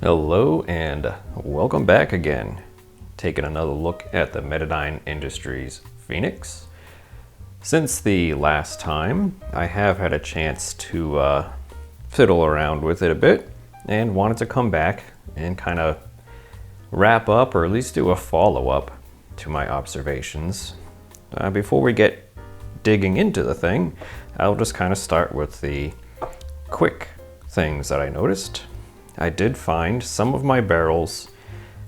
Hello and welcome back again. Taking another look at the Metadyne Industries Phoenix. Since the last time, I have had a chance to fiddle around with it a bit and wanted to come back and kind of wrap up or at least do a follow-up to my observations. Before we get digging into the thing, I'll just kind of start with the quick things that I noticed. I did find some of my barrels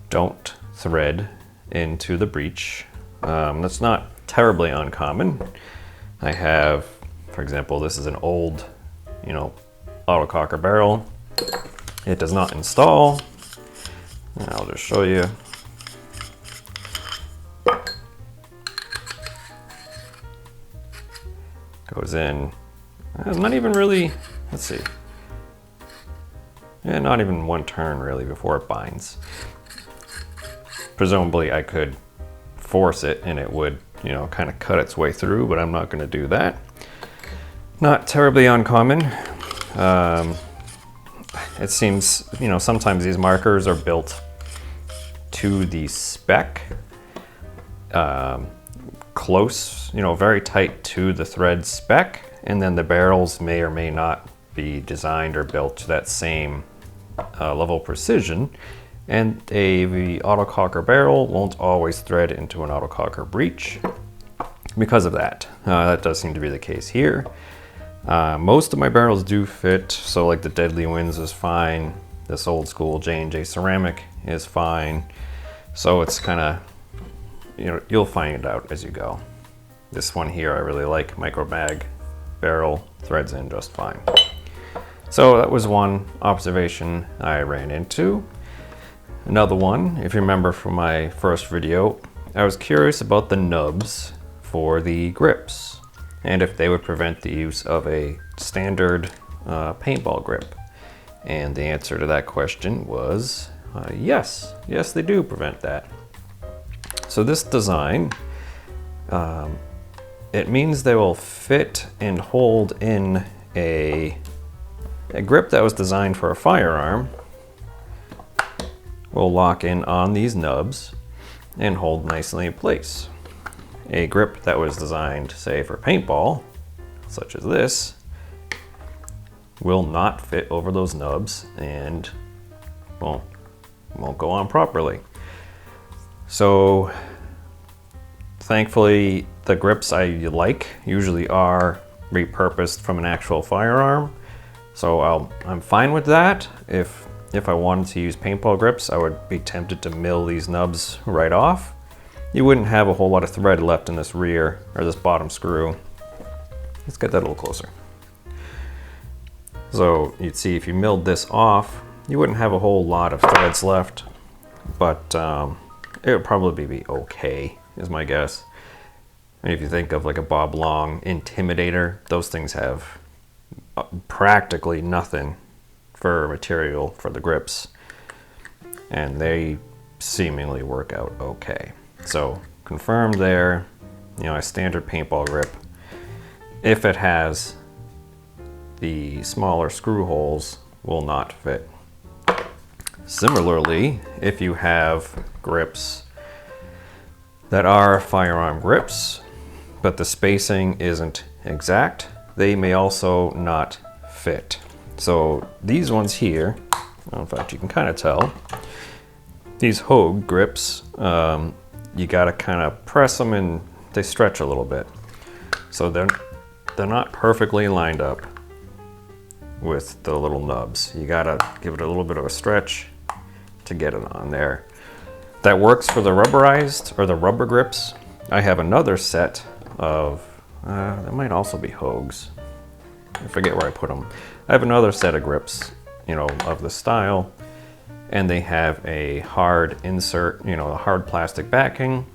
don't thread into the breech. That's not terribly uncommon. I have, for example, this is an old, autococker barrel. It does not install. I'll just show you. Goes in. It's not even really, let's see. Yeah, not even one turn really before it binds. Presumably I could force it and it would, kind of cut its way through, but I'm not going to do that. Not terribly uncommon. It seems, sometimes these markers are built to the spec, close, very tight to the thread spec, and then the barrels may or may not be designed or built to that same level of precision, and the autococker barrel won't always thread into an autococker breech because of that. That does seem to be the case here. Most of my barrels do fit, so like the Deadly Winds is fine, this old school J&J ceramic is fine, so it's kind of, you'll find it out as you go. This one here I really like, micro bag barrel, threads in just fine. So that was one observation I ran into. Another one, if you remember from my first video, I was curious about the nubs for the grips and if they would prevent the use of a standard paintball grip. And the answer to that question was yes. Yes, they do prevent that. So this design, it means they will fit and hold in a grip that was designed for a firearm. Will lock in on these nubs and hold nicely in place. A grip that was designed, say, for paintball, such as this, will not fit over those nubs and won't go on properly. So thankfully, the grips I like usually are repurposed from an actual firearm. So I'm fine with that. If I wanted to use paintball grips, I would be tempted to mill these nubs right off. You wouldn't have a whole lot of thread left in this rear or this bottom screw. Let's get that a little closer. So you'd see if you milled this off, you wouldn't have a whole lot of threads left, but it would probably be okay, is my guess. And if you think of like a Bob Long Intimidator, those things have practically nothing for material for the grips, and they seemingly work out okay. So confirmed there, a standard paintball grip, if it has the smaller screw holes, will not fit. Similarly, if you have grips that are firearm grips, but the spacing isn't exact, they may also not fit. So these ones here, in fact you can kind of tell, these Hogue grips, you gotta kind of press them and they stretch a little bit. So they're not perfectly lined up with the little nubs. You gotta give it a little bit of a stretch to get it on there. That works for the rubberized or the rubber grips. I have another set of, that might also be Hogues. I forget where I put them. I have another set of grips, of the style, and they have a hard insert, a hard plastic backing,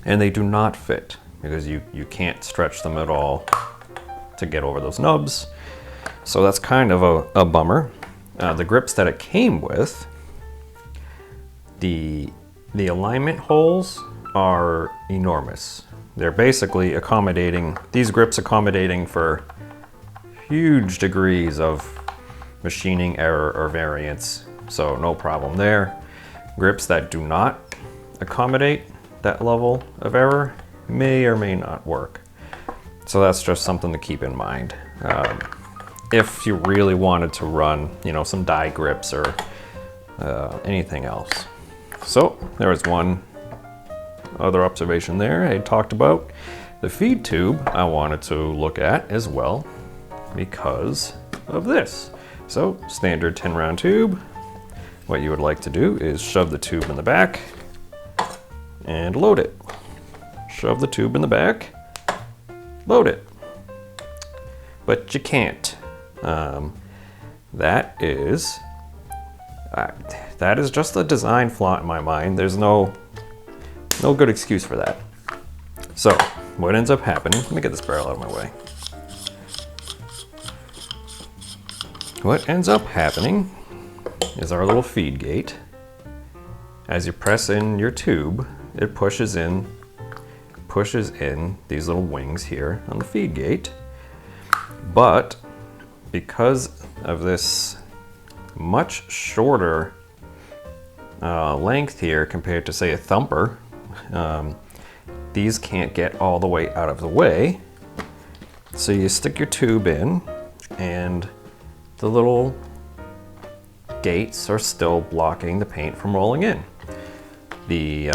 and they do not fit because you can't stretch them at all to get over those nubs. So that's kind of a bummer. The grips that it came with, the alignment holes are enormous. They're basically accommodating, these grips accommodating for huge degrees of machining error or variance so no problem there. Grips that do not accommodate that level of error may or may not work. So that's just something to keep in mind. If you really wanted to run, you know, some die grips or anything else. So there was one other observation there I talked about. The feed tube I wanted to look at as well because of this. So standard 10 round tube. What you would like to do is shove the tube in the back and load it. Shove the tube in the back, load it. But you can't. That is just a design flaw in my mind. There's no good excuse for that. So what ends up happening, let me get this barrel out of my way. What ends up happening is our little feed gate. As you press in your tube, it pushes in these little wings here on the feed gate. But because of this much shorter length here compared to, say, a thumper, these can't get all the way out of the way. So you stick your tube in and the little gates are still blocking the paint from rolling in. The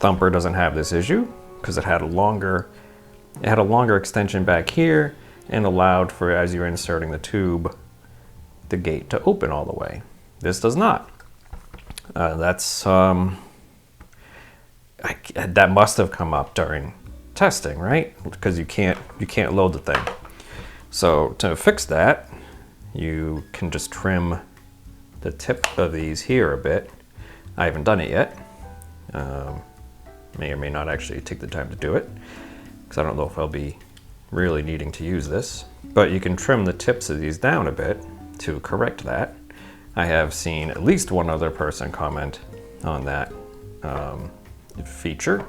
thumper doesn't have this issue because it had a longer extension back here and allowed for, as you're inserting the tube, the gate to open all the way. This does not. That must have come up during testing, right? Because you can't load the thing. So to fix that, you can just trim the tip of these here a bit. I haven't done it yet. May or may not actually take the time to do it, because I don't know if I'll be really needing to use this. But you can trim the tips of these down a bit to correct that. I have seen at least one other person comment on that feature.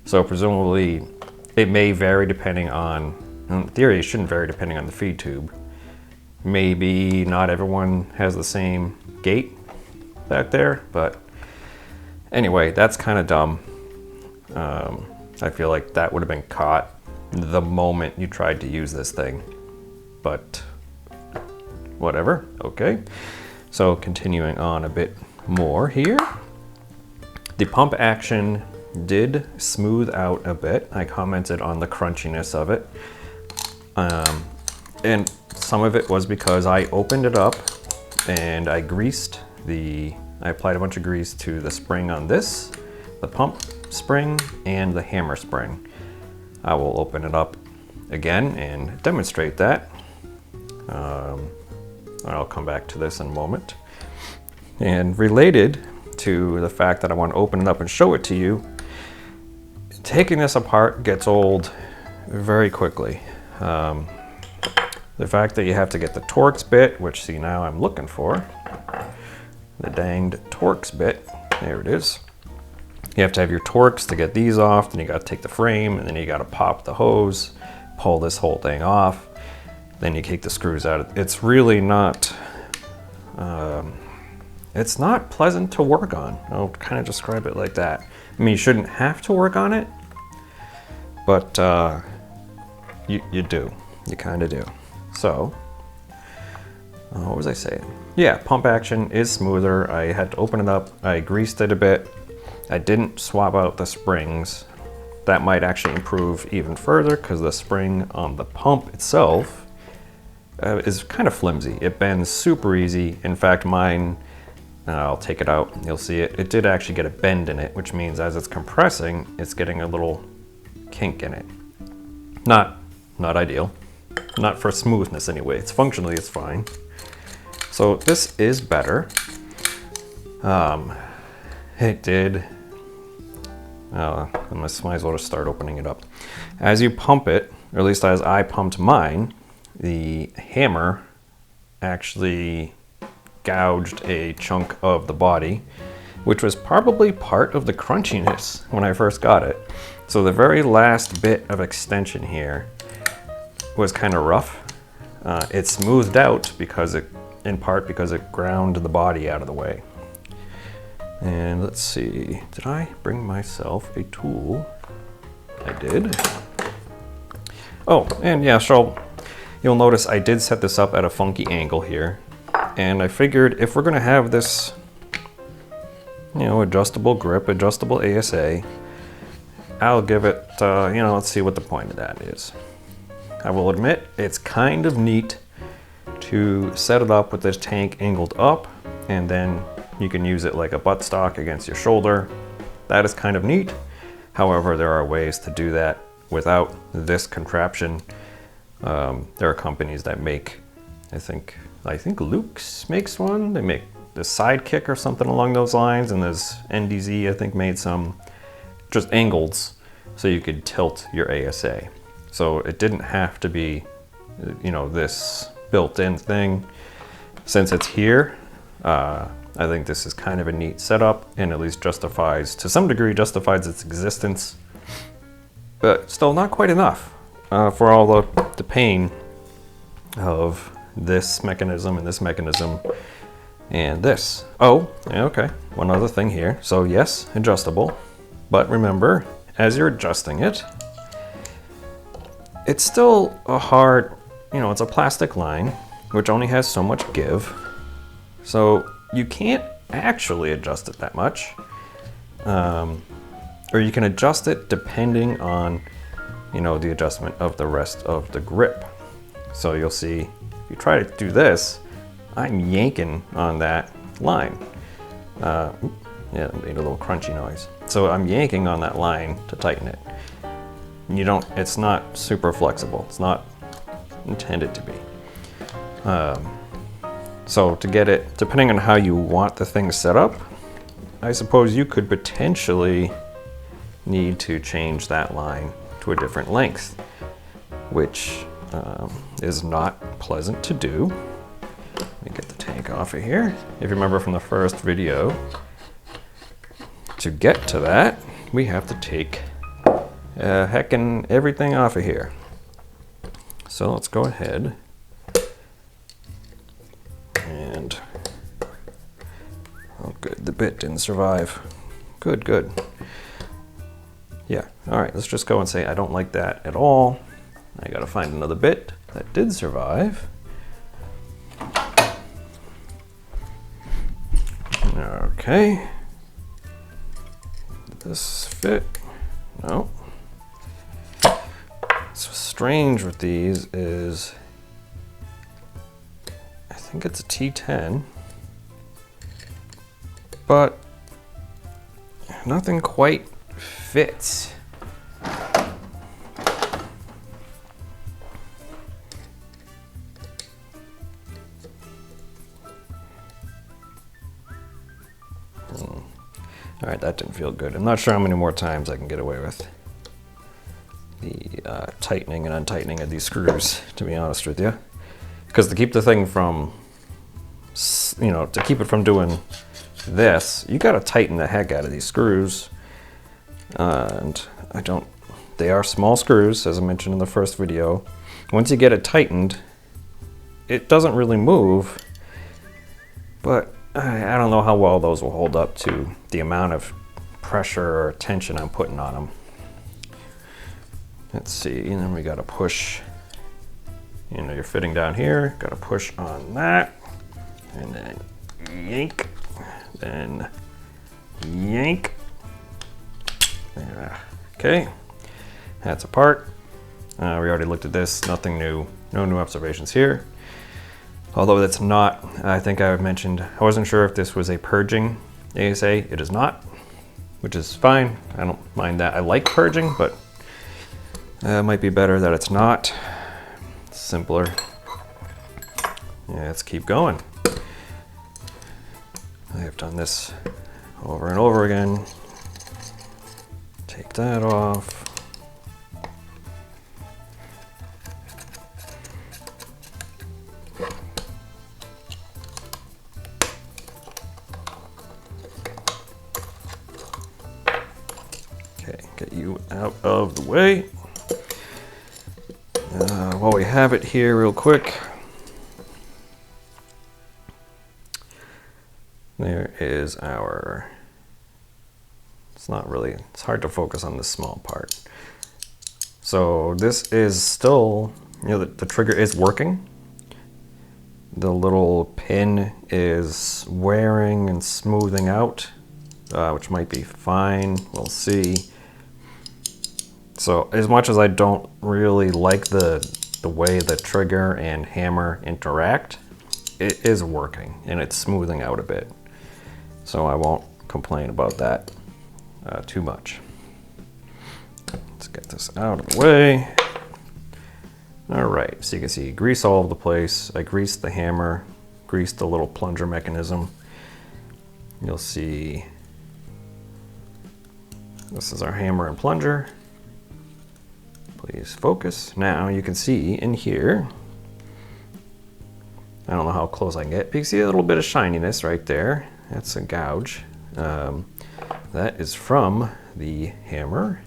So presumably it may vary depending on, in theory it shouldn't vary depending on the feed tube. Maybe not everyone has the same gate back there, but anyway, that's kind of dumb. I feel like that would have been caught the moment you tried to use this thing, but whatever, okay. So continuing on a bit more here. The pump action did smooth out a bit. I commented on the crunchiness of it. And some of it was because I opened it up and I applied a bunch of grease to the spring on this, the pump spring and the hammer spring. I will open it up again and demonstrate that. I'll come back to this in a moment. And related to the fact that I want to open it up and show it to you, taking this apart gets old very quickly. The fact that you have to get the Torx bit, which see now I'm looking for, the danged Torx bit, there it is. You have to have your Torx to get these off, then you got to take the frame, and then you got to pop the hose, pull this whole thing off, then you take the screws out. It's really not, it's not pleasant to work on. I'll kind of describe it like that. I mean, you shouldn't have to work on it, but you do, you kind of do. So, what was I saying? Yeah, pump action is smoother. I had to open it up, I greased it a bit. I didn't swap out the springs. That might actually improve even further because the spring on the pump itself is kind of flimsy. It bends super easy. In fact, mine, I'll take it out, you'll see it. It did actually get a bend in it, which means as it's compressing, it's getting a little kink in it. Not ideal. Not for smoothness anyway. It's functionally, it's fine. So this is better. It did. I might as well just start opening it up. As you pump it, or at least as I pumped mine, the hammer actually gouged a chunk of the body, which was probably part of the crunchiness when I first got it. So the very last bit of extension here was kind of rough. It smoothed out because in part because it ground the body out of the way. And let's see, did I bring myself a tool? I did. Oh, and yeah, so you'll notice I did set this up at a funky angle here. And I figured if we're gonna have this, you know, adjustable grip, adjustable ASA, I'll give it, you know, let's see what the point of that is. I will admit, it's kind of neat to set it up with this tank angled up, and then you can use it like a buttstock against your shoulder. That is kind of neat. However, there are ways to do that without this contraption. There are companies that make, I think Luke's makes one. They make the Sidekick or something along those lines, and there's NDZ, I think, made some just angles so you could tilt your ASA. So it didn't have to be, you know, this built-in thing. Since it's here, I think this is kind of a neat setup, and at least justifies, to some degree, justifies its existence. But still not quite enough for all the pain of this mechanism and this mechanism and this. Oh, okay, one other thing here. So yes, adjustable, but remember, as you're adjusting it, it's still a hard, you know, it's a plastic line, which only has so much give. So you can't actually adjust it that much. Or you can adjust it depending on, you know, the adjustment of the rest of the grip. So you'll see, if you try to do this, I'm yanking on that line. Yeah, it made a little crunchy noise. So I'm yanking on that line to tighten it. It's not super flexible. It's not intended to be. So to get it, depending on how you want the thing set up, I suppose you could potentially need to change that line to a different length, which is not pleasant to do. Let me get the tank off of here. If you remember from the first video, to get to that, we have to take heckin' everything off of here. So let's go ahead and, oh good, the bit didn't survive. Good, good. Yeah, all right, let's just go and say I don't like that at all. I gotta find another bit that did survive. Okay. Did this fit? No. What's strange with these is, I think it's a T10, but nothing quite fits. All right, that didn't feel good. I'm not sure how many more times I can get away with the tightening and untightening of these screws, to be honest with you. Because to keep the thing from, you know, to keep it from doing this, you gotta tighten the heck out of these screws. And they are small screws, as I mentioned in the first video. Once you get it tightened, it doesn't really move, but I don't know how well those will hold up to the amount of pressure or tension I'm putting on them. Let's see, and then we gotta push, you know, you're fitting down here, gotta push on that, and then yank, then yank. Okay, that's apart. We already looked at this, nothing new, no new observations here. Although that's not, I think I mentioned, I wasn't sure if this was a purging ASA. It is not, which is fine. I don't mind that. I like purging, but it might be better that it's not. It's simpler. Yeah, let's keep going. I've done this over and over again. Take that off. Get you out of the way. While we have it here real quick, There is our, it's not really, it's hard to focus on this small part. So this is still, you know, the trigger is working. The little pin is wearing and smoothing out, which might be fine, we'll see. So as much as I don't really like the way the trigger and hammer interact, it is working and it's smoothing out a bit. So I won't complain about that too much. Let's get this out of the way. All right, so you can see grease all over the place. I greased the hammer, greased the little plunger mechanism. You'll see this is our hammer and plunger. Please focus. Now you can see in here, I don't know how close I can get, but you can see a little bit of shininess right there. That's a gouge. That is from the hammer.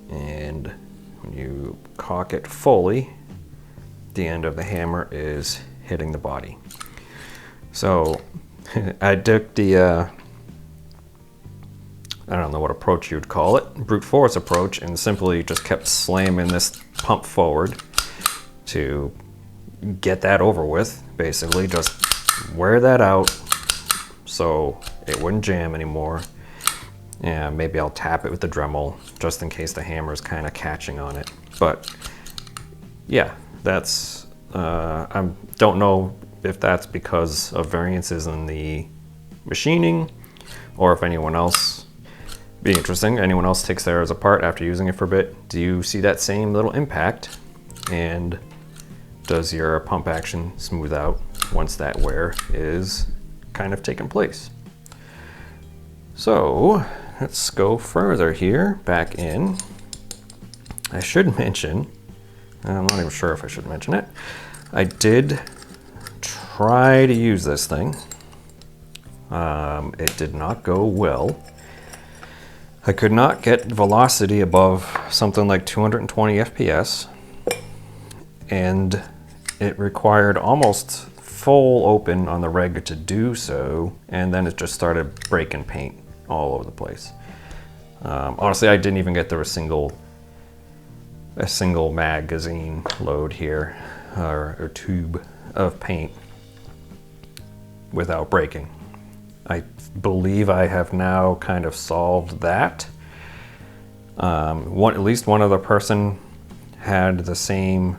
And when you cock it fully, the end of the hammer is hitting the body. So I took the, I don't know what approach you'd call it, brute force approach, and simply just kept slamming this pump forward to get that over with. Basically just wear that out so it wouldn't jam anymore. Yeah, maybe I'll tap it with the Dremel just in case the hammer is kind of catching on it. But yeah, that's, I don't know if that's because of variances in the machining or if anyone else, be interesting, anyone else takes theirs apart after using it for a bit. Do you see that same little impact? And does your pump action smooth out once that wear is kind of taken place? So let's go further here, back in. I should mention, I'm not even sure if I should mention it, I did try to use this thing. It did not go well. I could not get velocity above something like 220 FPS, and it required almost full open on the reg to do so, and then it just started breaking paint all over the place. Honestly, I didn't even get through a single magazine load here, or tube of paint without breaking. I believe I have now kind of solved that. At least one other person had the same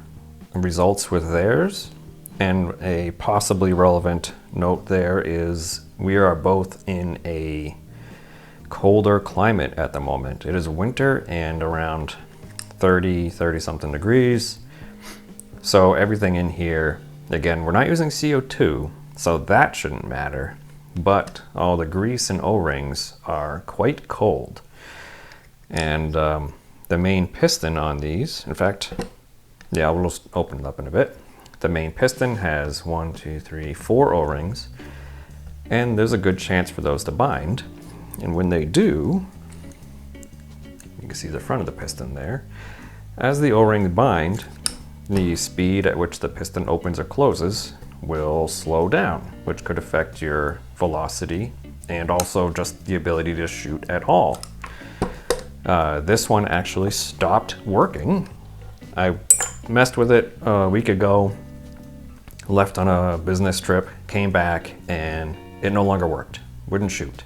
results with theirs, and a possibly relevant note there is we are both in a colder climate at the moment. It is winter and around 30 something degrees. So everything in here, again, we're not using CO2, so that shouldn't matter, but all the grease and O-rings are quite cold. And the main piston on these, in fact, yeah, we'll just open it up in a bit. The main piston has 1, 2, 3, 4 O-rings, and there's a good chance for those to bind. And when they do, you can see the front of the piston there. As the O-rings bind, the speed at which the piston opens or closes will slow down, which could affect your velocity and also just the ability to shoot at all. This one actually stopped working. I messed with it a week ago, left on a business trip, came back, and it no longer worked. Wouldn't shoot.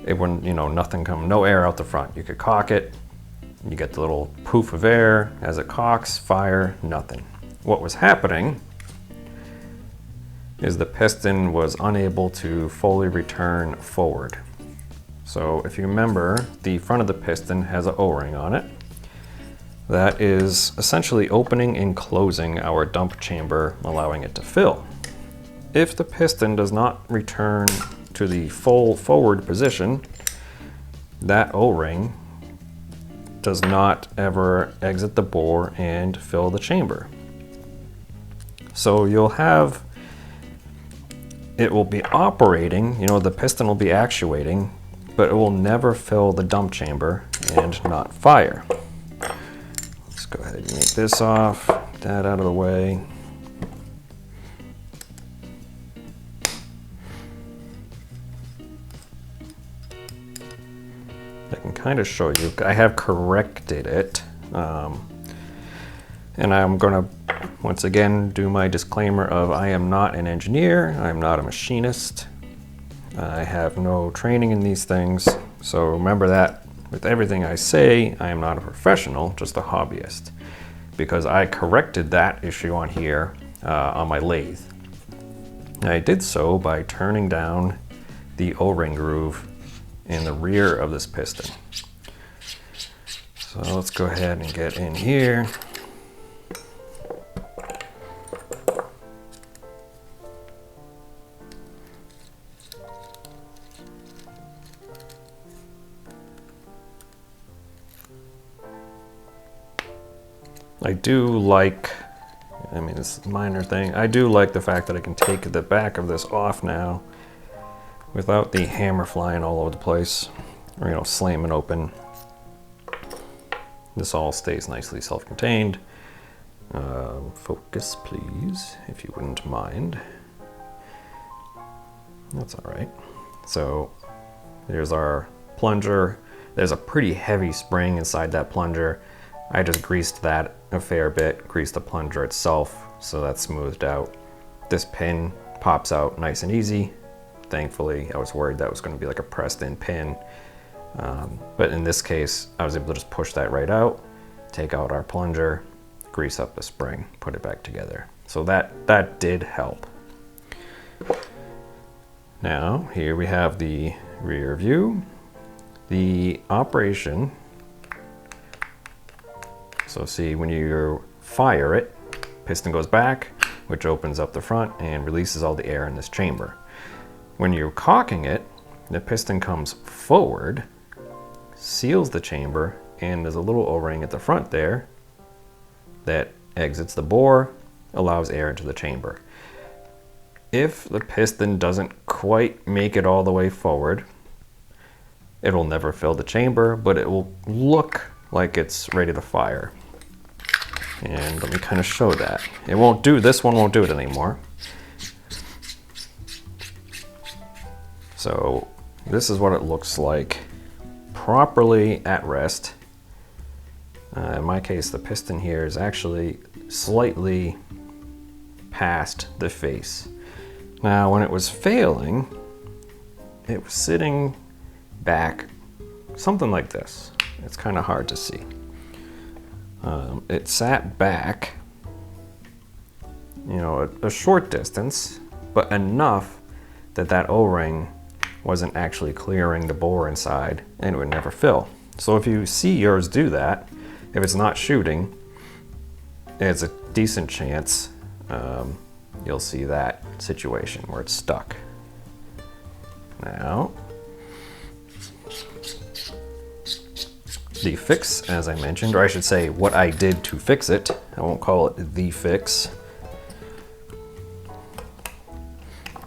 It wouldn't, nothing come, no air out the front. You could cock it, you get the little poof of air as it cocks, fire, nothing. What was happening is the piston was unable to fully return forward. So if you remember, the front of the piston has an O-ring on it. That is essentially opening and closing our dump chamber, allowing it to fill. If the piston does not return to the full forward position, that O-ring does not ever exit the bore and fill the chamber. So you'll have, it will be operating, the piston will be actuating, but it will never fill the dump chamber and not fire. Let's go ahead and make this off, get that out of the way. kind of show you. I have corrected it. And I'm gonna, once again, do my disclaimer of I am not an engineer, I'm not a machinist. I have no training in these things. So remember that with everything I say, I am not a professional, just a hobbyist. Because I corrected that issue on here on my lathe. I did so by turning down the O-ring groove in the rear of this piston. So let's go ahead and get in here. I do like, I mean, it's a minor thing. I do like the fact that I can take the back of this off now without the hammer flying all over the place, or, you know, slamming open. This all stays nicely self-contained. Focus, please, if you wouldn't mind. That's all right. So here's our plunger. There's a pretty heavy spring inside that plunger. I just greased that a fair bit, greased the plunger itself, so that's smoothed out. This pin pops out nice and easy. Thankfully, I was worried that was going to be like a pressed in pin. But in this case, I was able to just push that right out, take out our plunger, grease up the spring, put it back together. So that did help. Now, here we have the rear view. The operation. So see, when you fire it, piston goes back, which opens up the front and releases all the air in this chamber. When you're cocking it, the piston comes forward, seals the chamber, and there's a little O-ring at the front there that exits the bore, allows air into the chamber. If the piston doesn't quite make it all the way forward, it'll never fill the chamber, but it will look like it's ready to fire. And let me kind of show that. It won't do, this one won't do it anymore. So this is what it looks like properly at rest. In my case, the piston here is actually slightly past the face. Now, when it was failing, it was sitting back something like this. It's kind of hard to see. It sat back, you know, a short distance, but enough that that O-ring wasn't actually clearing the bore inside and it would never fill. So if you see yours do that, if it's not shooting, it's a decent chance you'll see that situation where it's stuck. Now, the fix, as I mentioned, or I should say what I did to fix it, I won't call it the fix,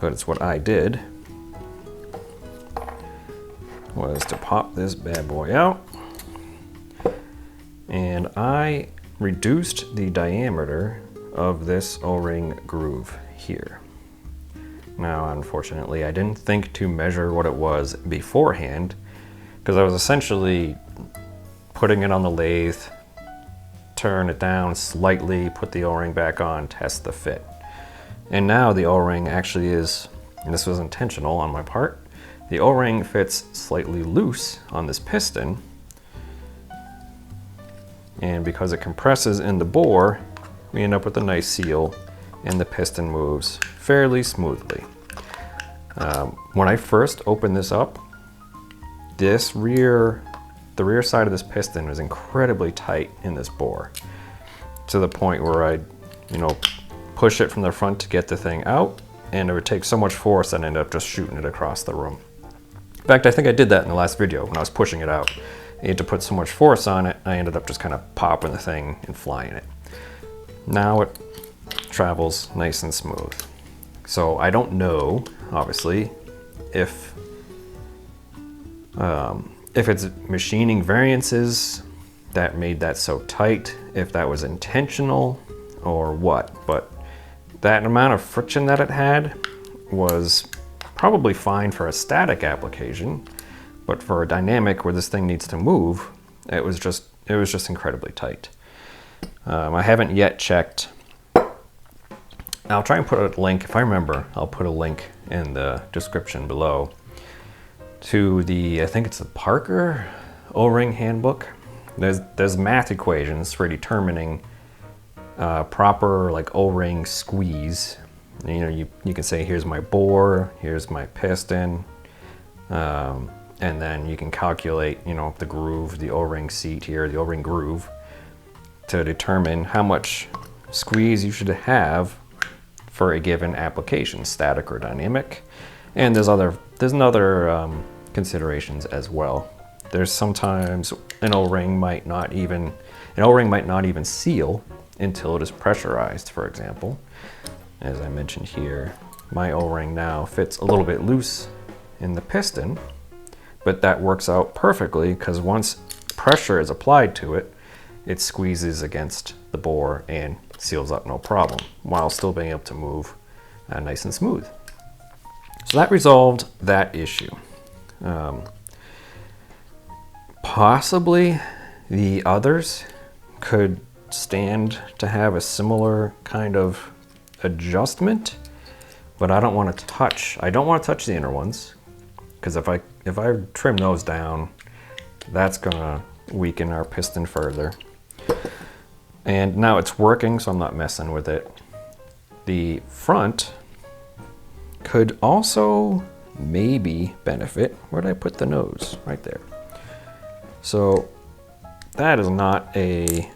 but it's what I did, was to pop this bad boy out, and I reduced the diameter of this O-ring groove here. Now, unfortunately, I didn't think to measure what it was beforehand, because I was essentially putting it on the lathe, turn it down slightly, put the O-ring back on, test the fit. And now the O-ring actually is, and this was intentional on my part, the O-ring fits slightly loose on this piston, and because it compresses in the bore, we end up with a nice seal and the piston moves fairly smoothly. When I first opened this up, the rear side of this piston was incredibly tight in this bore, to the point where I'd, you know, push it from the front to get the thing out, and it would take so much force that I ended up just shooting it across the room. In fact, I think I did that in the last video when I was pushing it out. I had to put so much force on it, I ended up just kind of popping the thing and flying it. Now it travels nice and smooth. So I don't know, obviously, if it's machining variances that made that so tight, if that was intentional or what, but that amount of friction that it had was probably fine for a static application, But for a dynamic where this thing needs to move, it was just incredibly tight. I haven't yet checked. I'll try and put a link, if I remember, I'll put a link in the description below to the, I think it's the Parker O-ring handbook. There's math equations for determining proper like O-ring squeeze. You know, you can say, here's my bore, here's my piston, and then you can calculate, you know, the groove, the O-ring seat here, the O-ring groove, to determine how much squeeze you should have for a given application, static or dynamic. And there's other considerations as well. There's sometimes an O-ring might not even seal until it is pressurized, for example. As I mentioned here, my O-ring now fits a little bit loose in the piston, but that works out perfectly because once pressure is applied to it, it squeezes against the bore and seals up no problem, while still being able to move nice and smooth. So that resolved that issue. Possibly the others could stand to have a similar kind of adjustment, but I don't want to touch the inner ones, because if I trim those down, that's gonna weaken our piston further. And now it's working, so I'm not messing with it. The front could also maybe benefit. Where did I put the nose? Right there. So that is not a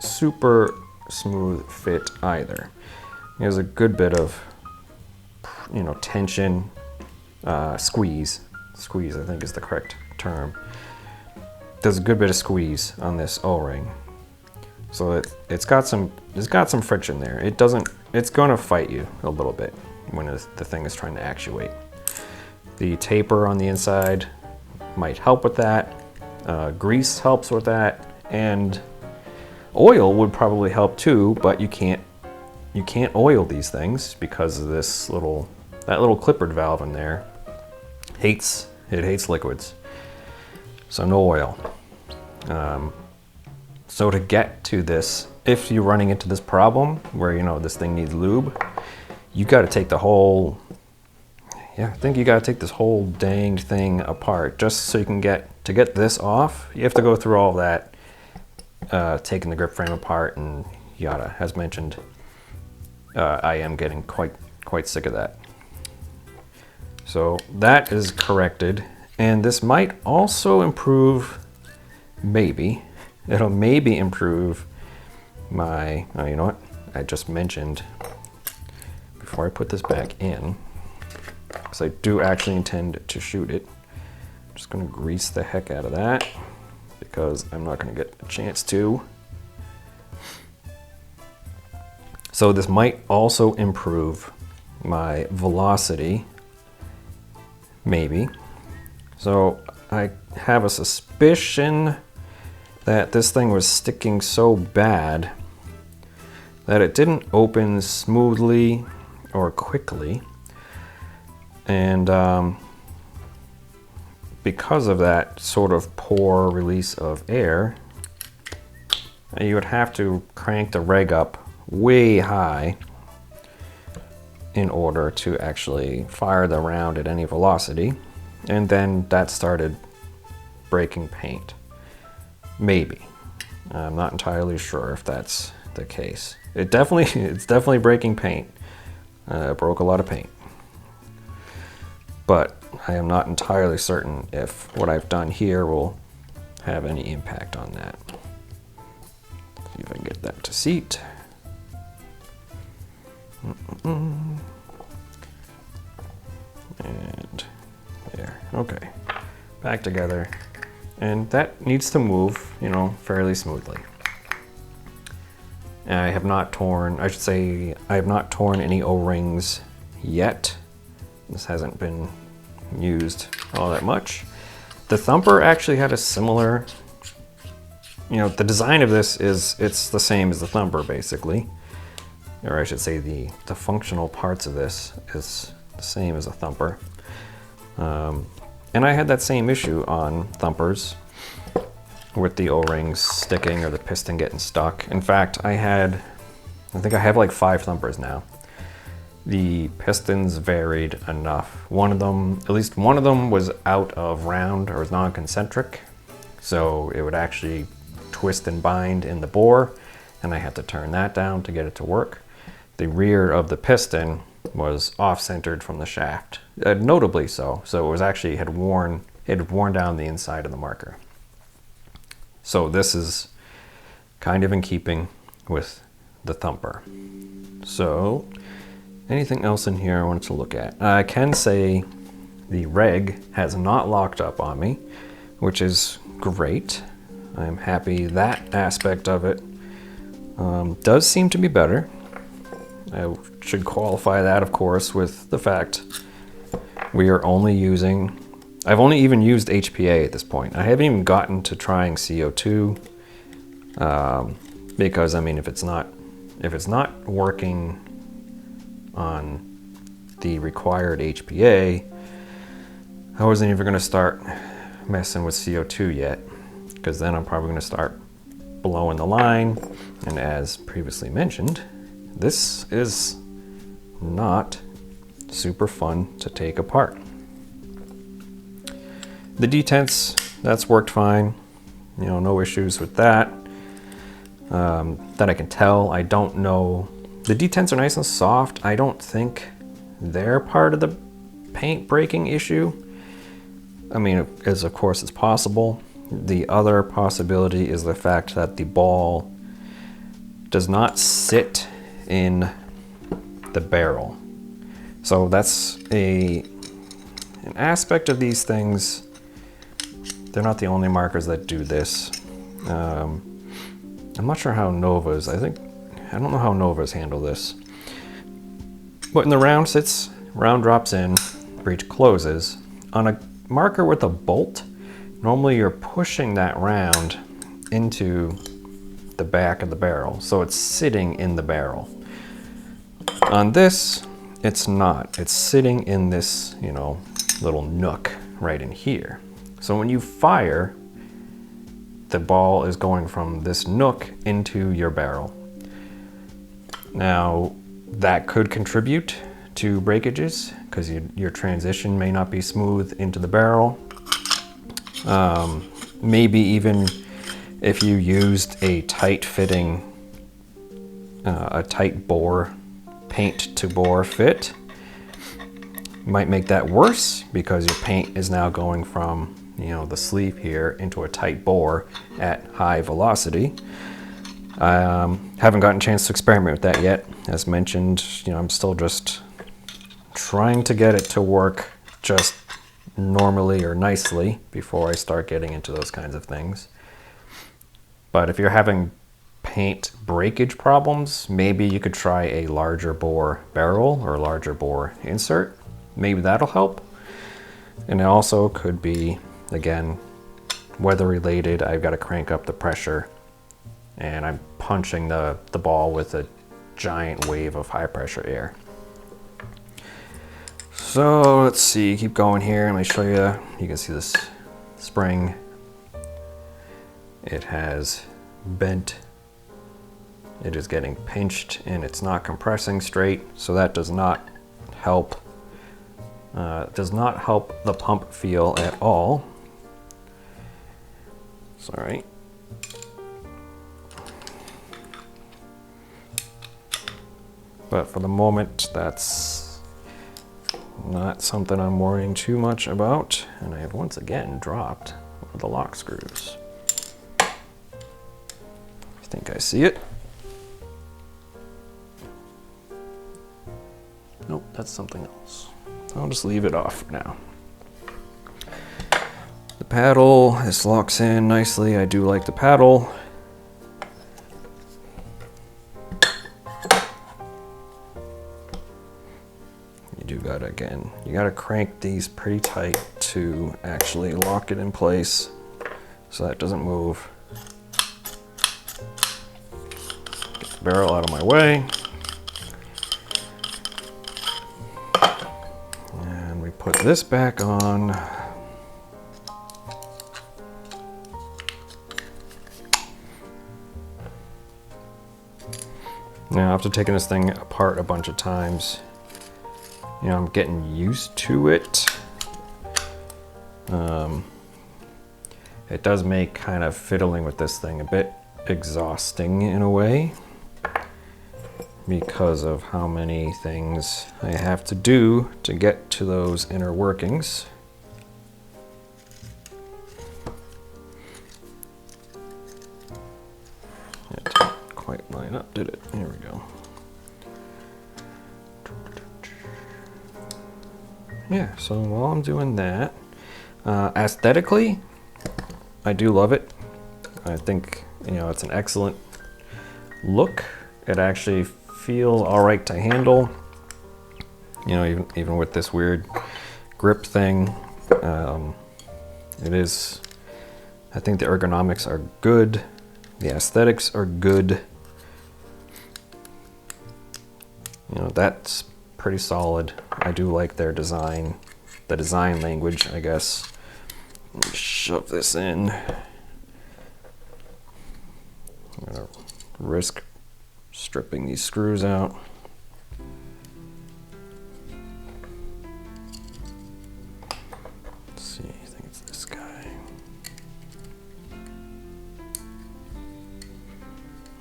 super smooth fit either. There's a good bit of, you know, tension, squeeze I think is the correct term. There's a good bit of squeeze on this O-ring, so it's got some friction there. It's going to fight you a little bit when the thing is trying to actuate. The taper on the inside might help with that. Grease helps with that, and oil would probably help too, but you can't oil these things because of that little clippered valve in there. It hates liquids, so no oil. So to get to this, if you're running into this problem where, you know, this thing needs lube, you got to take the whole, I think you got to take this whole danged thing apart just so you can get this off. You have to go through all that, taking the grip frame apart and yada. As mentioned, I am getting quite sick of that. So that is corrected, and this might also improve, it'll maybe improve my, you know what, I just mentioned, before I put this back in, because I do actually intend to shoot it, I'm just going to grease the heck out of that, because I'm not going to get a chance to. So this might also improve my velocity, maybe. So I have a suspicion that this thing was sticking so bad that it didn't open smoothly or quickly, and because of that sort of poor release of air, you would have to crank the reg up way high in order to actually fire the round at any velocity, and then that started breaking paint. Maybe. I'm not entirely sure if that's the case. It's definitely breaking paint. It broke a lot of paint. But I am not entirely certain if what I've done here will have any impact on that. See if I can get that to seat. And there. Okay. Back together. And that needs to move, you know, fairly smoothly. I have not torn, I should say, I have not torn any O-rings yet. This hasn't been used all that much. The Thumper actually had a similar, you know, the design of this it's the same as the Thumper basically. Or I should say the functional parts of this is the same as a Thumper. And I had that same issue on thumpers with the O-rings sticking or the piston getting stuck. In fact, I think I have like 5 thumpers now. The pistons varied enough. One of them, at least one of them, was out of round or was non-concentric. So it would actually twist and bind in the bore, and I had to turn that down to get it to work. The rear of the piston was off-centered from the shaft, notably so. So it was actually it had worn down the inside of the marker. So this is kind of in keeping with the thumper. So anything else in here I wanted to look at? I can say the reg has not locked up on me, which is great. I'm happy that aspect of it does seem to be better. I should qualify that, of course, with the fact we are only using, I've only even used HPA at this point. I haven't even gotten to trying CO2 because, I mean, if it's not working on the required HPA, I wasn't even going to start messing with CO2 yet, because then I'm probably going to start blowing the line. And as previously mentioned, this is not super fun to take apart. The detents, that's worked fine. You know, no issues with that. That I can tell. I don't know. The detents are nice and soft. I don't think they're part of the paint breaking issue. I mean, as of course it's possible. The other possibility is the fact that the ball does not sit in the barrel. So that's an aspect of these things. They're not the only markers that do this. I'm not sure how Novas, I don't know how Novas handle this. But when the round sits, round drops in, breech closes. On a marker with a bolt, normally you're pushing that round into the back of the barrel, so it's sitting in the barrel. On this, it's not. It's sitting in this, you know, little nook right in here. So when you fire, the ball is going from this nook into your barrel. Now, that could contribute to breakages because your transition may not be smooth into the barrel. Maybe even if you used a tight fitting, a tight bore, paint to bore fit, might make that worse because your paint is now going from, you know, the sleeve here into a tight bore at high velocity. Haven't gotten a chance to experiment with that yet. As mentioned, you know, I'm still just trying to get it to work just normally or nicely before I start getting into those kinds of things. But if you're having paint breakage problems, maybe you could try a larger bore barrel or a larger bore insert. Maybe that'll help. And it also could be, again, weather related. I've got to crank up the pressure and I'm punching the ball with a giant wave of high pressure air. So let's see, keep going here. Let me show you. You can see this spring. It has bent. It is getting pinched and it's not compressing straight. So that does not help. Does not help the pump feel at all. Sorry. But for the moment, that's not something I'm worrying too much about. And I have once again dropped one of the lock screws. I think I see it. Nope, that's something else. I'll just leave it off for now. The paddle, this locks in nicely. I do like the paddle. You gotta crank these pretty tight to actually lock it in place so that it doesn't move. Get the barrel out of my way. And we put this back on. Now, after taking this thing apart a bunch of times, you know, I'm getting used to it. It does make kind of fiddling with this thing a bit exhausting in a way, because of how many things I have to do to get to those inner workings. It didn't quite line up, did it? Here we go. Yeah, so while I'm doing that, aesthetically, I do love it. I think, you know, it's an excellent look. It actually feels all right to handle. You know, even with this weird grip thing, it is. I think the ergonomics are good. The aesthetics are good. You know, that's pretty solid. I do like their design, the design language, I guess. Let me shove this in. I'm gonna risk stripping these screws out. Let's see, I think it's this guy.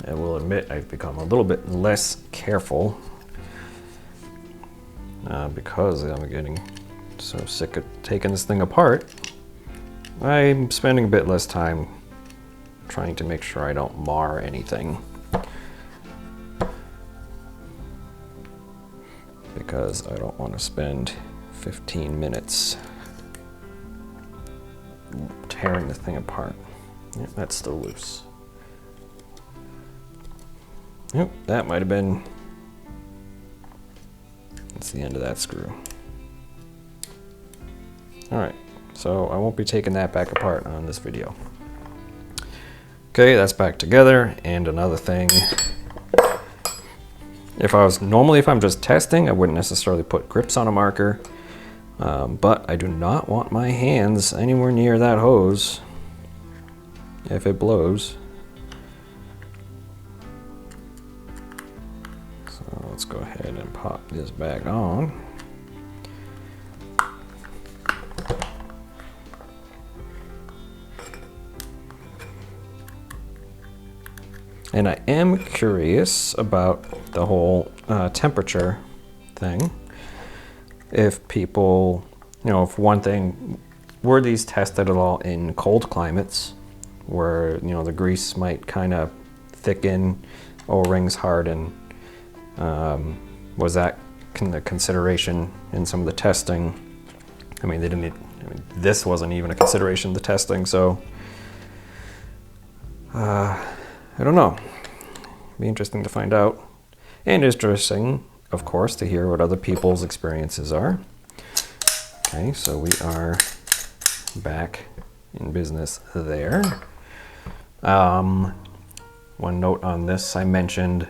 I will admit I've become a little bit less careful because I'm getting so sick of taking this thing apart. I'm spending a bit less time trying to make sure I don't mar anything, because I don't want to spend 15 minutes tearing the thing apart. Yep, that's still loose. Yep, that might have been, that's the end of that screw. All right, so I won't be taking that back apart on this video. Okay, that's back together. And another thing, if I'm just testing, I wouldn't necessarily put grips on a marker, but I do not want my hands anywhere near that hose if it blows. So let's go ahead and pop this back on. And I am curious about the whole temperature thing. If people, you know, if one thing, were these tested at all in cold climates where, you know, the grease might kind of thicken, O-rings harden? Was that the consideration in some of the testing? I mean, this wasn't even a consideration of the testing, so I don't know. Be interesting to find out. And interesting, of course, to hear what other people's experiences are. Okay, so we are back in business there. One note on this, I mentioned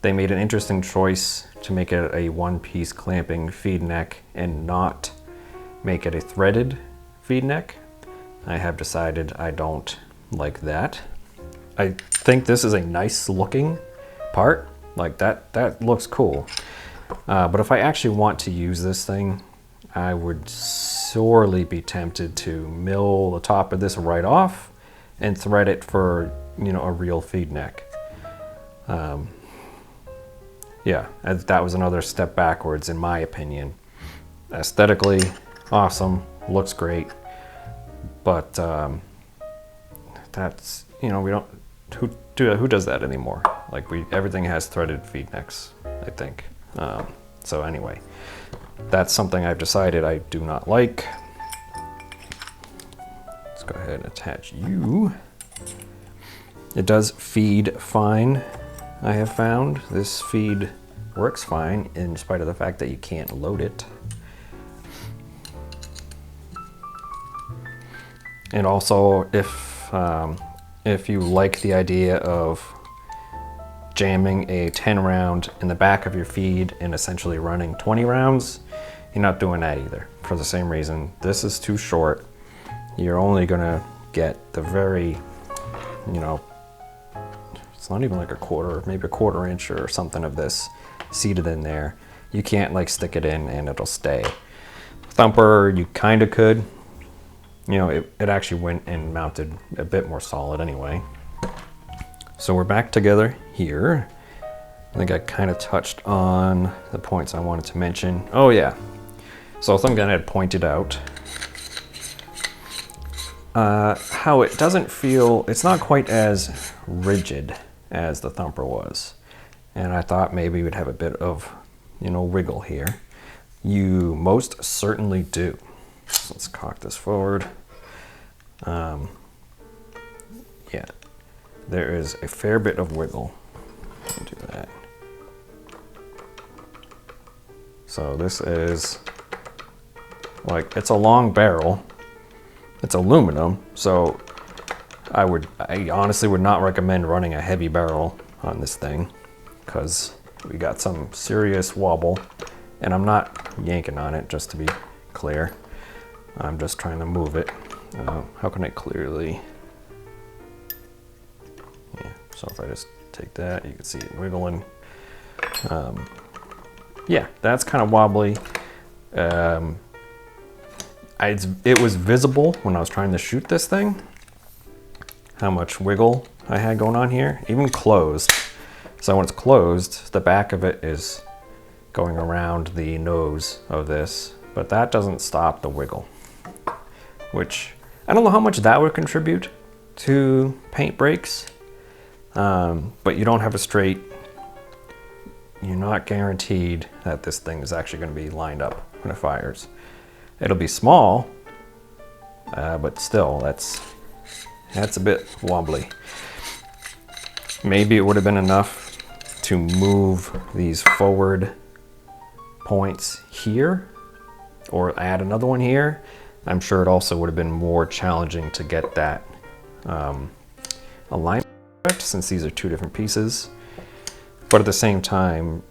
they made an interesting choice to make it a one-piece clamping feed neck and not make it a threaded feed neck. I have decided I don't like that. I think this is a nice looking part, like that looks cool. But if I actually want to use this thing, I would sorely be tempted to mill the top of this right off and thread it for, you know, a real feed neck. Yeah, that was another step backwards in my opinion. Aesthetically, awesome, looks great, but that's, you know, we don't. Who does that anymore? Like everything has threaded feed necks, I think. So anyway, that's something I've decided I do not like. Let's go ahead and attach you. It does feed fine, I have found. This feed works fine in spite of the fact that you can't load it. And also, if you like the idea of jamming a 10 round in the back of your feed and essentially running 20 rounds, you're not doing that either, for the same reason. This is too short. You're only gonna get the very, you know, it's not even like a quarter, maybe a quarter inch or something of this seated in there. You can't like stick it in and it'll stay. Thumper, you kind of could. You know, it actually went and mounted a bit more solid anyway. So we're back together here. I think I kind of touched on the points I wanted to mention. Oh yeah, so something I had pointed out. How it doesn't feel, it's not quite as rigid as the Thumper was. And I thought maybe we'd have a bit of, you know, wiggle here. You most certainly do. So let's cock this forward. Yeah, there is a fair bit of wiggle. Do that. So this is like, it's a long barrel. It's aluminum, so I honestly would not recommend running a heavy barrel on this thing because we got some serious wobble, and I'm not yanking on it, just to be clear. I'm just trying to move it. How can I clearly? Yeah, so if I just take that, you can see it wiggling. Yeah, that's kind of wobbly. It was visible when I was trying to shoot this thing, how much wiggle I had going on here, even closed. So when it's closed, the back of it is going around the nose of this, but that doesn't stop the wiggle, which I don't know how much that would contribute to paint breaks, but you don't have a straight, you're not guaranteed that this thing is actually going to be lined up when it fires. It'll be small, but still, that's a bit wobbly. Maybe it would have been enough to move these forward points here, or add another one here. I'm sure it also would have been more challenging to get that alignment correct, since these are two different pieces. But at the same time,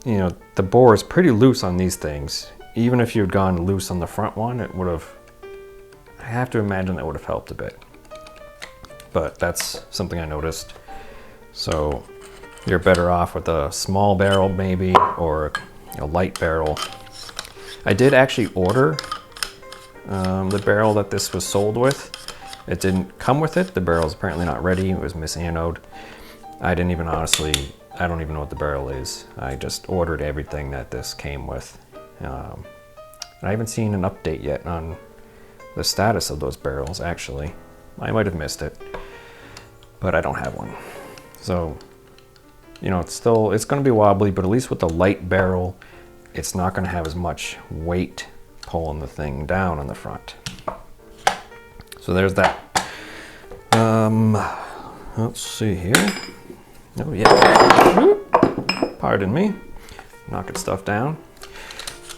you know, the bore is pretty loose on these things. Even if you had gone loose on the front one, it would have, I have to imagine that would have helped a bit. But that's something I noticed. So you're better off with a small barrel maybe, or a light barrel. I did actually order the barrel that this was sold with. It didn't come with it. The barrel's apparently not ready. It was misanode. I didn't even honestly, I don't even know what the barrel is. I just ordered everything that this came with. I haven't seen an update yet on the status of those barrels, actually. I might have missed it, but I don't have one. So, you know, it's going to be wobbly, but at least with the light barrel, it's not going to have as much weight pulling the thing down on the front. So there's that. Let's see here. Oh yeah, pardon me, knocking stuff down.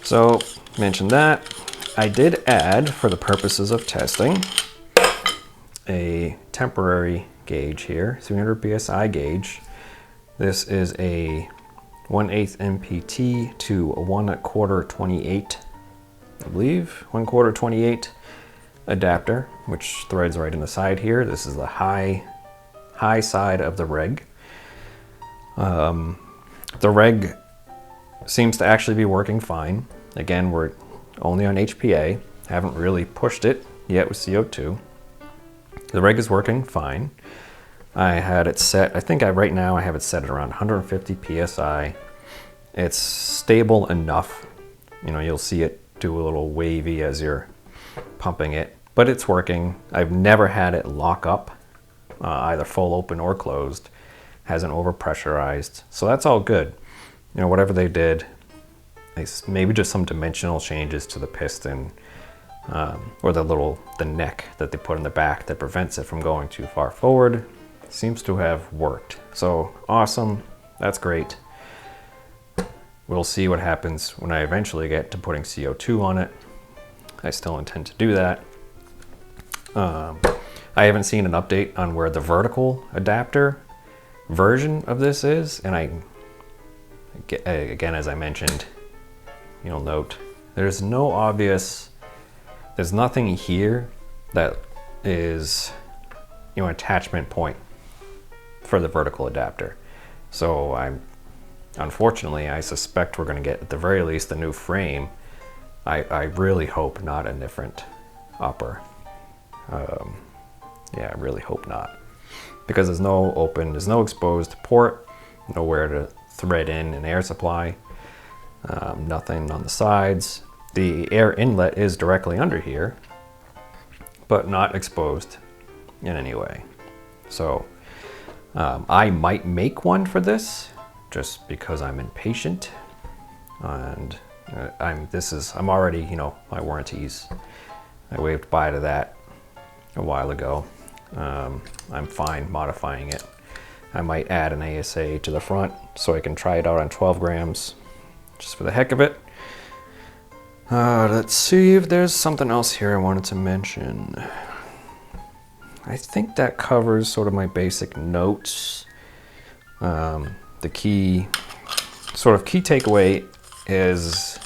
So, mentioned that. I did add, for the purposes of testing, a temporary gauge here, 300 PSI gauge. This is a 1/8 MPT to a 1/4 28, I believe, 1/4 28 adapter, which threads right in the side here. This is the high side of the reg. The reg seems to actually be working fine. Again, we're only on HPA, haven't really pushed it yet with CO2. The reg is working fine. I had it set, I think right now I have it set at around 150 PSI. It's stable enough. You know, you'll see it do a little wavy as you're pumping it, but it's working. I've never had it lock up, either full open or closed. Hasn't overpressurized, so that's all good. You know, whatever they did, maybe just some dimensional changes to the piston, or the neck that they put in the back that prevents it from going too far forward, seems to have worked. So awesome, that's great. We'll see what happens when I eventually get to putting CO2 on it. I still intend to do that. I haven't seen an update on where the vertical adapter version of this is, and again, as I mentioned, you'll note there's nothing here that is, you know, attachment point for the vertical adapter. So unfortunately, I suspect we're going to get, at the very least, a new frame. I really hope not a different upper. Yeah, I really hope not. Because there's no exposed port, nowhere to thread in an air supply, nothing on the sides. The air inlet is directly under here, but not exposed in any way. So I might make one for this just because I'm impatient, and I'm already, you know, my warranties. I waved bye to that a while ago. I'm fine modifying it. I might add an ASA to the front so I can try it out on 12 grams just for the heck of it. Let's see if there's something else here I wanted to mention. I think that covers sort of my basic notes. The key takeaway is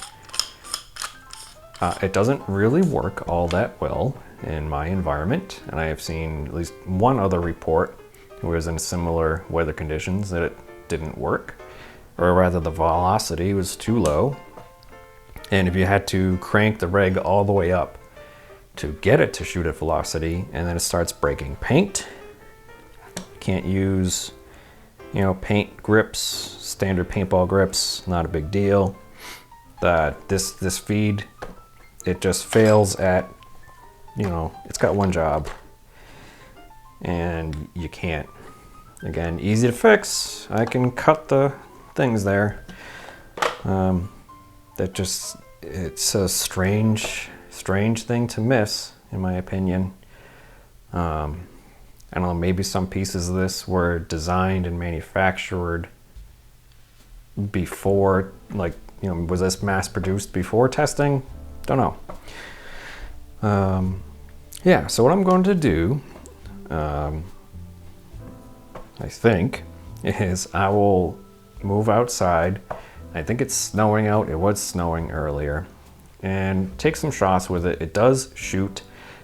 it doesn't really work all that well in my environment, and I have seen at least one other report who was in similar weather conditions that it didn't work, or rather the velocity was too low, and if you had to crank the reg all the way up to get it to shoot at velocity, and then it starts breaking paint. Can't use, you know, paint grips, standard paintball grips, not a big deal. This feed, it just fails at, you know, it's got one job, and you can't. Again, easy to fix. I can cut the things there. It's a strange thing to miss, in my opinion. I don't know, maybe some pieces of this were designed and manufactured before, like, you know, was this mass produced before testing? Don't know. Yeah, so what I'm going to do, I think, is I will move outside. I think it's snowing out. It was snowing earlier. And take some shots with it. It does shoot.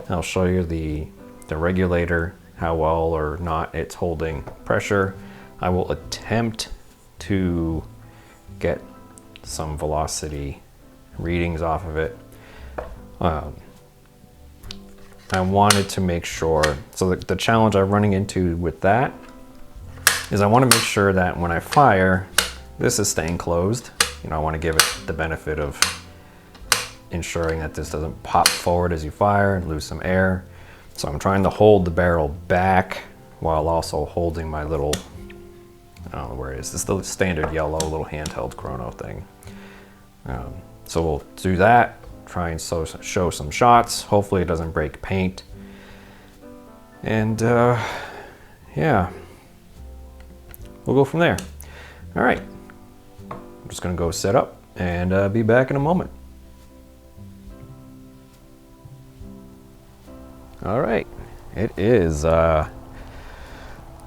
I'll show you the regulator, how well or not it's holding pressure. I will attempt to get some velocity readings off of it. I wanted to make sure, so the challenge I'm running into with that is I want to make sure that when I fire, this is staying closed. You know, I want to give it the benefit of ensuring that this doesn't pop forward as you fire and lose some air. So I'm trying to hold the barrel back while also holding my little, I don't know where it is. This is the standard yellow little handheld chrono thing. So we'll do that, try and show some shots. Hopefully it doesn't break paint. And yeah, we'll go from there. All right, I'm just gonna go set up and be back in a moment. All right, it is, oh,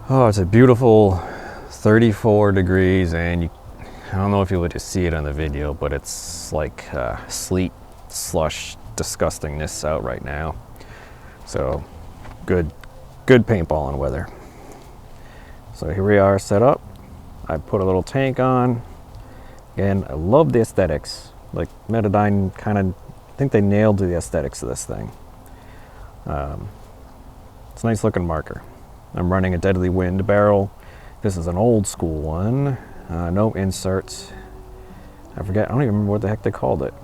it's a beautiful 34 degrees, and I don't know if you would just see it on the video, but it's like sleet, slush, disgustingness out right now. So good paintballing weather. So here we are set up. I put a little tank on, and I love the aesthetics. Like Metadyne kind of, I think they nailed the aesthetics of this thing. It's a nice looking marker. I'm running a Deadly Wind barrel. This is an old school one. No inserts. I forget, I don't even remember what the heck they called it.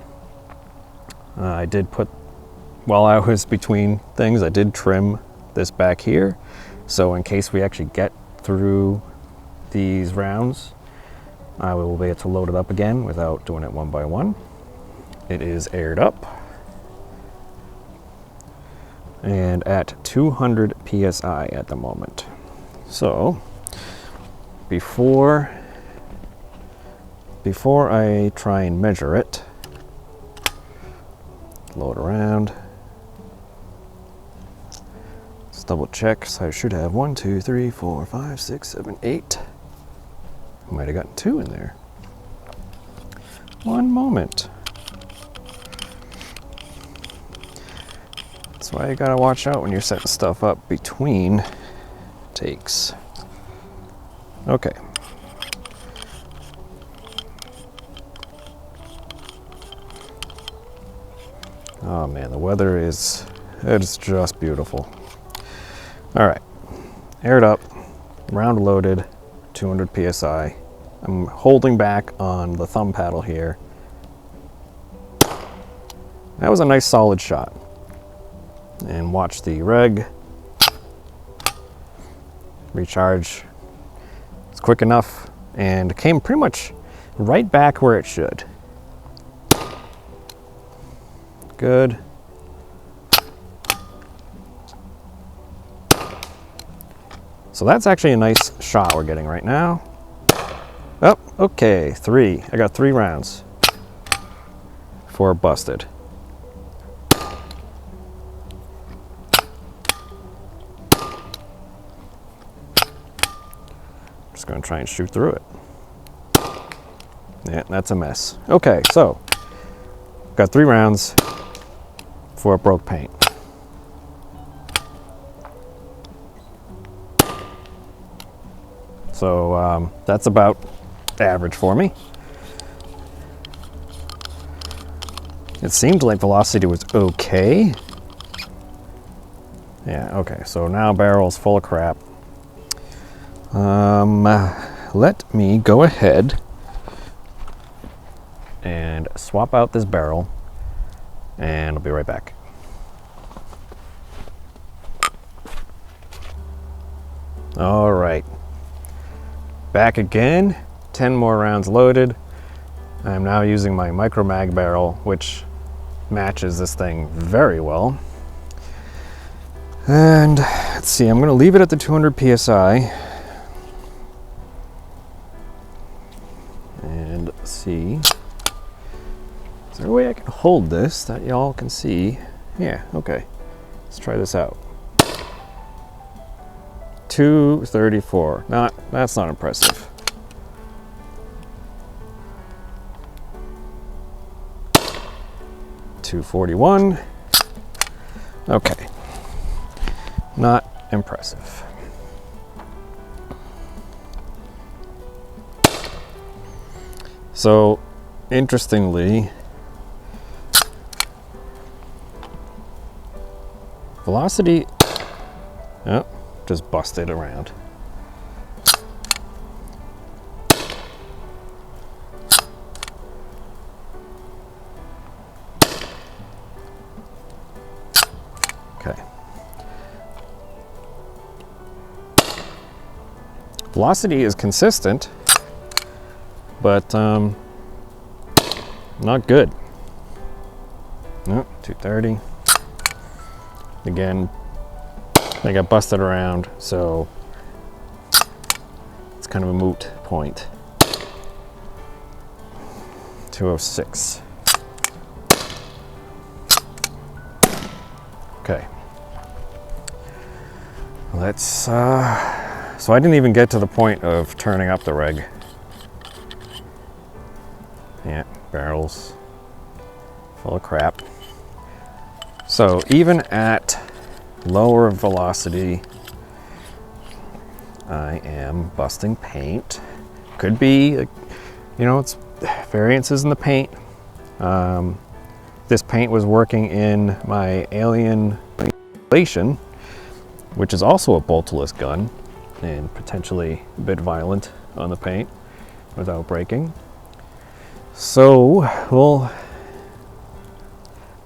I did put, while I was between things, I did trim this back here. So in case we actually get through these rounds, I will be able to load it up again without doing it one by one. It is aired up and at 200 PSI at the moment. So before I try and measure it, load around, let's double check. So I should have 1, 2, 3, 4, 5, 6, 7, 8. I might have gotten 2 in there. One moment. That's why you gotta watch out when you're setting stuff up between takes. Okay. Oh man, the weather it's just beautiful. All right, aired up, round loaded, 200 PSI. I'm holding back on the thumb paddle here. That was a nice solid shot. And watch the reg recharge. It's quick enough and came pretty much right back where it should. Good. So that's actually a nice shot we're getting right now. Oh, okay, 3. I got 3 rounds. 4 busted. Just gonna try and shoot through it. Yeah, that's a mess. Okay, so got 3 rounds, 4 broke paint. So that's about average for me. It seemed like velocity was okay. Yeah, okay, so now barrel's full of crap. Let me go ahead and swap out this barrel, and I'll be right back. All right, back again, 10 more rounds loaded. I'm now using my micro mag barrel, which matches this thing very well. And let's see, I'm gonna leave it at the 200 PSI. And see, is there a way I can hold this that y'all can see? Yeah, okay, let's try this out. 234, that's not impressive. 241, okay, not impressive. So, interestingly, velocity, oh, just busted around. Okay. Velocity is consistent, but not good. No, 230. Again, they got busted around, so it's kind of a moot point. 206. Okay. Let's, so I didn't even get to the point of turning up the reg. Yeah, barrels full of crap. So even at lower velocity, I am busting paint. Could be, you know, it's variances in the paint. This paint was working in my Alien, which is also a boltless gun and potentially a bit violent on the paint without breaking. So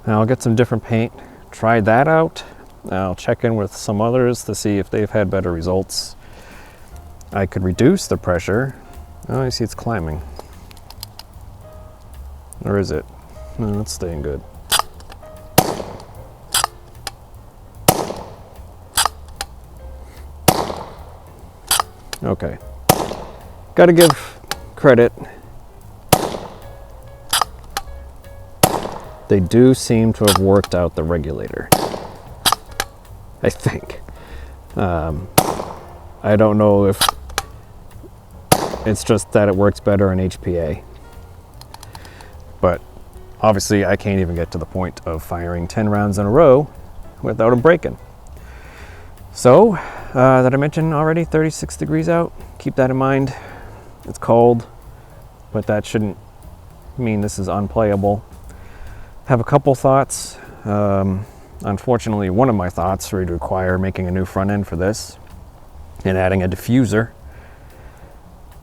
I'll get some different paint, try that out. I'll check in with some others to see if they've had better results. I could reduce the pressure. Oh, I see it's climbing. Or is it? No, it's staying good. Okay. Gotta give credit. They do seem to have worked out the regulator, I think. I don't know if it's just that it works better in HPA, but obviously I can't even get to the point of firing 10 rounds in a row without them breaking. So that I mentioned already, 36 degrees out. Keep that in mind. It's cold, but that shouldn't mean this is unplayable. Have a couple thoughts. Unfortunately, one of my thoughts would require making a new front end for this and adding a diffuser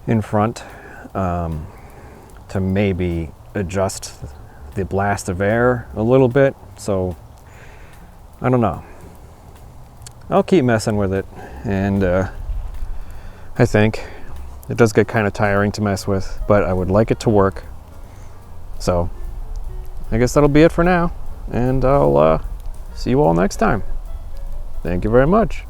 in front to maybe adjust the blast of air a little bit. So I don't know. I'll keep messing with it, and I think it does get kind of tiring to mess with, but I would like it to work. So I guess that'll be it for now, and I'll see you all next time. Thank you very much.